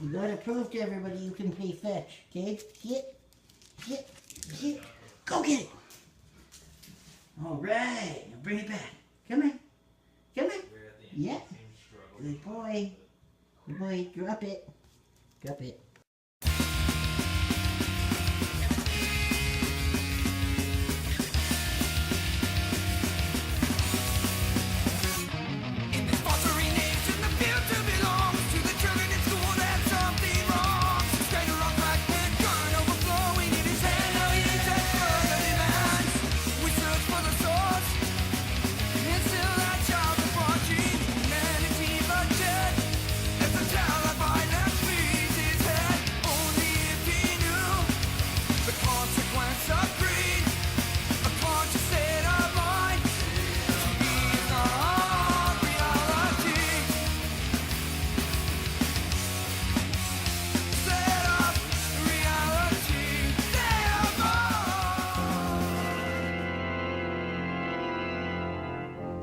You gotta prove to everybody you can play fetch, okay? Get, go get it! Alright, now bring it back. Come on. Yeah. Good boy. Good boy, drop it. Drop it.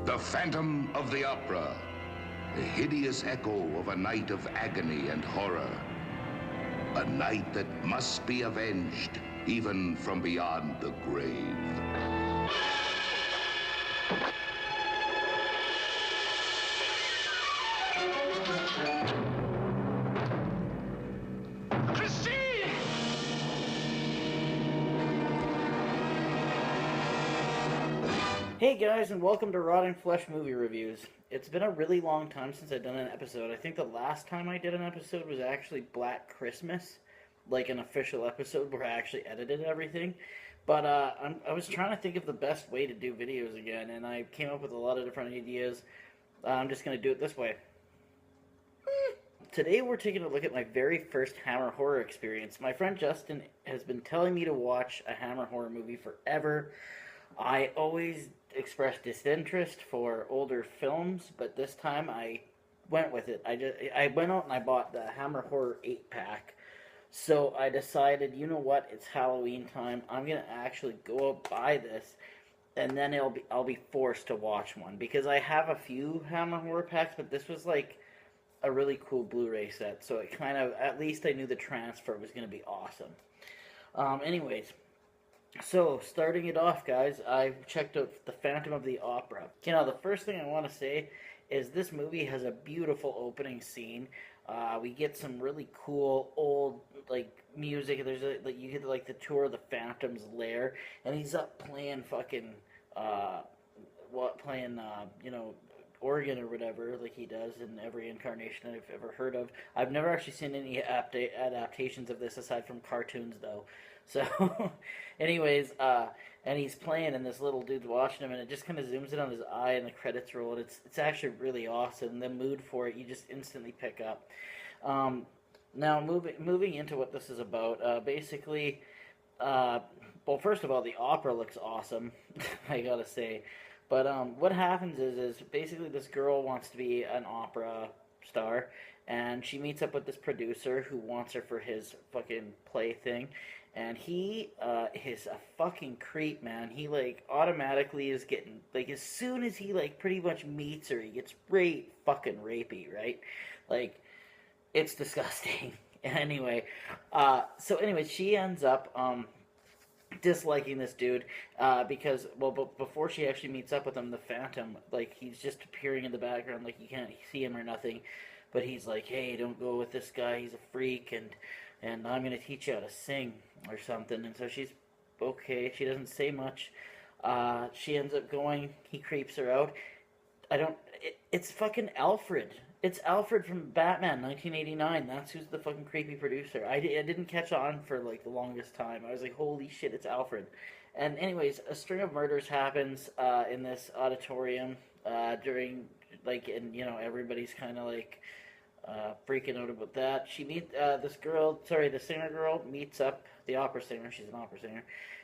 The Phantom of the Opera, the hideous echo of a night of agony and horror. A night that must be avenged, even from beyond the grave. Hey guys, and welcome to Rotting Flesh Movie Reviews. It's been a really long time since I've done an episode. I think the last time I did an episode was actually Black Christmas, like an official episode where I actually edited everything. But I was trying to think of the best way to do videos again, and I came up with a lot of different ideas. I'm just going to do it this way. Today we're taking a look at my very first Hammer horror experience. My friend Justin has been telling me to watch a Hammer horror movie forever. I always expressed disinterest for older films, but this time I went with it. I went out and I bought the Hammer Horror 8-pack. So I decided, you know what, it's Halloween time. I'm gonna actually go out buy this, and then I'll be forced to watch one, because I have a few Hammer Horror packs, but this was like a really cool Blu-ray set. So it kind of, at least I knew the transfer was gonna be awesome. Anyways. So, starting it off, guys, I've checked out The Phantom of the Opera. You know, the first thing I want to say is this movie has a beautiful opening scene. We get some really cool old, like, music. There's you get, like, the tour of the Phantom's lair, and he's up playing fucking, you know, organ or whatever, like he does in every incarnation I've ever heard of. I've never actually seen any adaptations of this aside from cartoons, though. So, anyways, and he's playing, and this little dude's watching him, and it just kind of zooms in on his eye, and the credits roll, and it's actually really awesome. The mood for it, you just instantly pick up. Now, moving into what this is about, basically, well, first of all, the opera looks awesome, I gotta say. But what happens is basically this girl wants to be an opera star, and she meets up with this producer who wants her for his fucking play thing. And he is a fucking creep, man. He, like, automatically is getting, like, as soon as he, like, pretty much meets her, he gets fucking rapey, right? Like, it's disgusting. Anyway, she ends up disliking this dude because, well, before she actually meets up with him, the Phantom, like, he's just appearing in the background, like, you can't see him or nothing. But he's like, hey, don't go with this guy, he's a freak, and I'm going to teach you how to sing or something. And so she's okay. She doesn't say much. She ends up going. He creeps her out. It's fucking Alfred. It's Alfred from Batman 1989. That's who's the fucking creepy producer. I didn't catch on for, like, the longest time. I was like, holy shit, it's Alfred. And anyways, a string of murders happens in this auditorium during, like, and, you know, everybody's kind of, like, freaking out about that. She meets the singer girl meets up, the opera singer, she's an opera singer,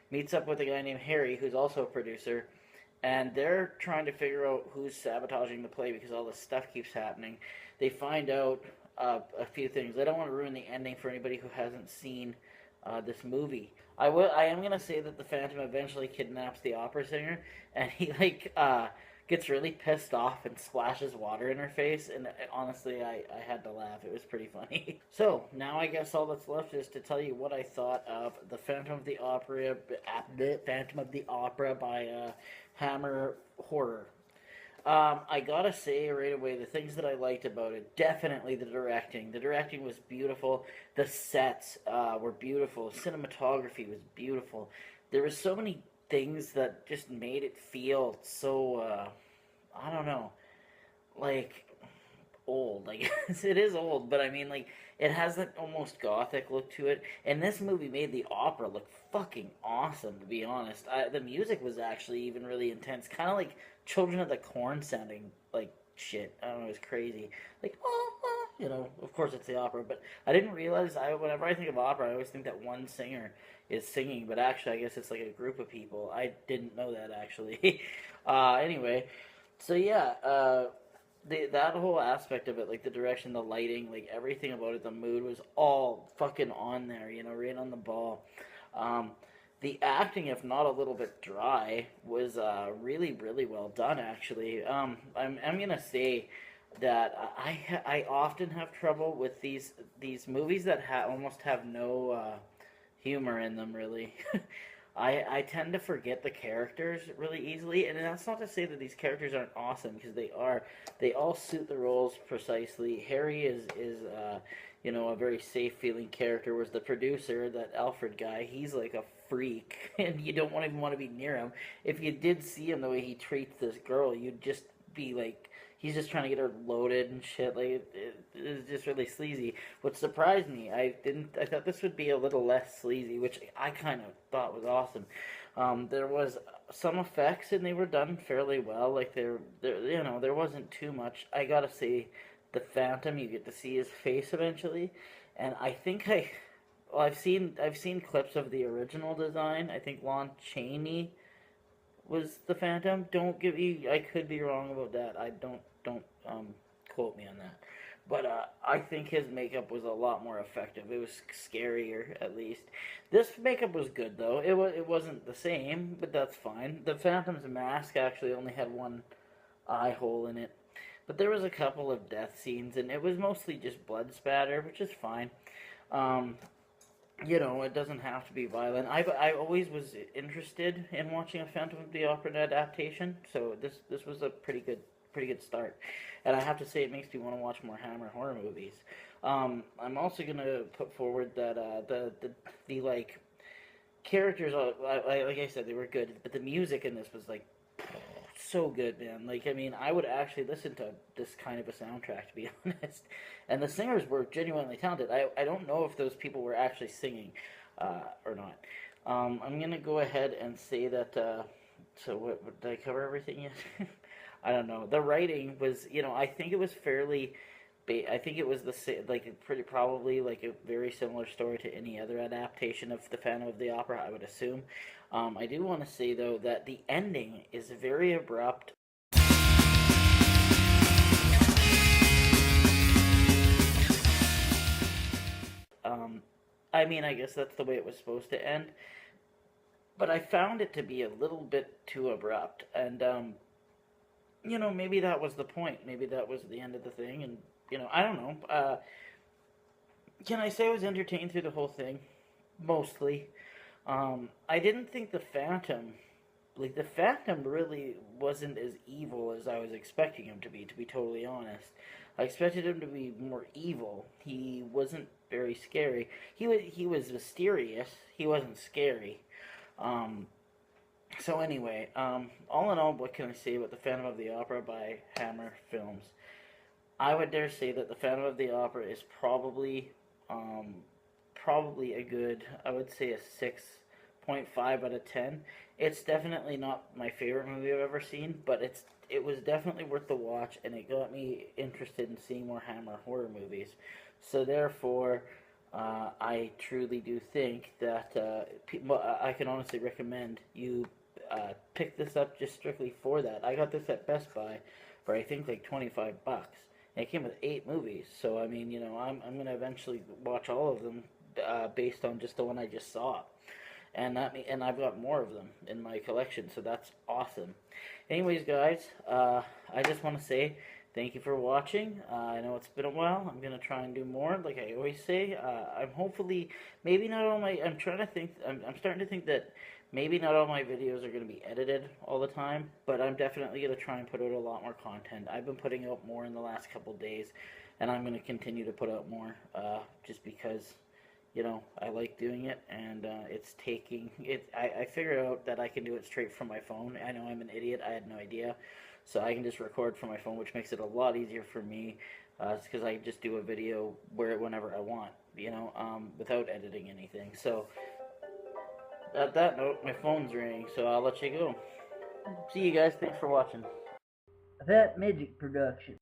meets up with a guy named Harry, who's also a producer, and they're trying to figure out who's sabotaging the play because all this stuff keeps happening. They find out a few things. I don't want to ruin the ending for anybody who hasn't seen this movie. I am gonna say that the Phantom eventually kidnaps the opera singer, and he gets really pissed off and splashes water in her face, and honestly, I had to laugh. It was pretty funny. So now I guess all that's left is to tell you what I thought of the Phantom of the Opera by Hammer Horror. I gotta say right away, the things that I liked about it, definitely the directing. The directing was beautiful. The sets were beautiful. Cinematography was beautiful. There was so many things that just made it feel so, I don't know, like old. I guess it is old, but I mean, like, it has that almost gothic look to it. And this movie made the opera look fucking awesome, to be honest. The music was actually even really intense, kind of like Children of the Corn sounding like shit. I don't know, it was crazy. Like, oh, oh, you know, of course it's the opera, but I didn't realize. Whenever I think of opera, I always think that one singer is singing, but actually, I guess it's like a group of people. I didn't know that actually. Anyway, so yeah, that whole aspect of it, like the direction, the lighting, like everything about it, the mood was all fucking on there, you know, right on the ball. Um, the acting, if not a little bit dry, was really, really well done, actually. I'm gonna say that I often have trouble with these movies that almost have no humor in them, really. I tend to forget the characters really easily, and that's not to say that these characters aren't awesome, because they are. They all suit the roles precisely. Harry is you know, a very safe feeling character, whereas the producer, that Alfred guy, he's like a freak, and you don't even want to be near him. If you did see him the way he treats this girl, you'd just be like, he's just trying to get her loaded and shit. Like it's just really sleazy. What surprised me, I thought this would be a little less sleazy, which I kind of thought was awesome. There was some effects, and they were done fairly well. Like you know, there wasn't too much. I gotta say, the Phantom, you get to see his face eventually, and I think well, I've seen clips of the original design. I think Lon Chaney was the Phantom. Don't give me. I could be wrong about that. I don't quote me on that. But I think his makeup was a lot more effective. It was scarier, at least. This makeup was good though. It wasn't the same, but that's fine. The Phantom's mask actually only had one eye hole in it, but there was a couple of death scenes, and it was mostly just blood spatter, which is fine. Um, you know, it doesn't have to be violent. I always was interested in watching a Phantom of the Opera adaptation, so this was a pretty good start. And I have to say, it makes me want to watch more Hammer horror movies. I'm also gonna put forward that the like characters, like I said, they were good, but the music in this was like so good, man. Like, I mean, I would actually listen to this kind of a soundtrack, to be honest. And the singers were genuinely talented. I don't know if those people were actually singing or not. I'm gonna go ahead and say that. So, did I cover everything yet? I don't know. The writing was, you know, I think it was fairly. I think it was like pretty probably like a very similar story to any other adaptation of the Phantom of the Opera, I would assume. I do want to say though that the ending is very abrupt. Um, I mean, I guess that's the way it was supposed to end, but I found it to be a little bit too abrupt, and you know, maybe that was the point. Maybe that was the end of the thing, and you know, I don't know. Can I say I was entertained through the whole thing? Mostly. I didn't think the Phantom, like the Phantom, really wasn't as evil as I was expecting him to be. To be totally honest, I expected him to be more evil. He wasn't very scary. He was mysterious. He wasn't scary. Um, so anyway, all in all, what can I say about the Phantom of the Opera by Hammer Films? I would dare say that the Phantom of the Opera is um, probably a good, I would say a 6.5 out of 10. It's definitely not my favorite movie I've ever seen, but it was definitely worth the watch, and it got me interested in seeing more Hammer horror movies. So therefore, I truly do think that I can honestly recommend you pick this up just strictly for that. I got this at Best Buy for I think like $25. And it came with 8 movies, so I mean, you know, I'm gonna eventually watch all of them based on just the one I just saw. and I've got more of them in my collection, so that's awesome. Anyways, guys, I just want to say thank you for watching. I know it's been a while. I'm gonna try and do more, like I always say. I'm hopefully maybe not all my. I'm trying to think. I'm starting to think that maybe not all my videos are gonna be edited all the time, but I'm definitely gonna try and put out a lot more content. I've been putting out more in the last couple days, and I'm gonna continue to put out more, just because I like doing it, and it's taking it. I figured out that I can do it straight from my phone. I know I'm an idiot. I had no idea, so I can just record from my phone, which makes it a lot easier for me. Because I just do a video whenever I want, without editing anything. So at that note, my phone's ringing, so I'll let you go. See you guys. Thanks for watching. That Midget production.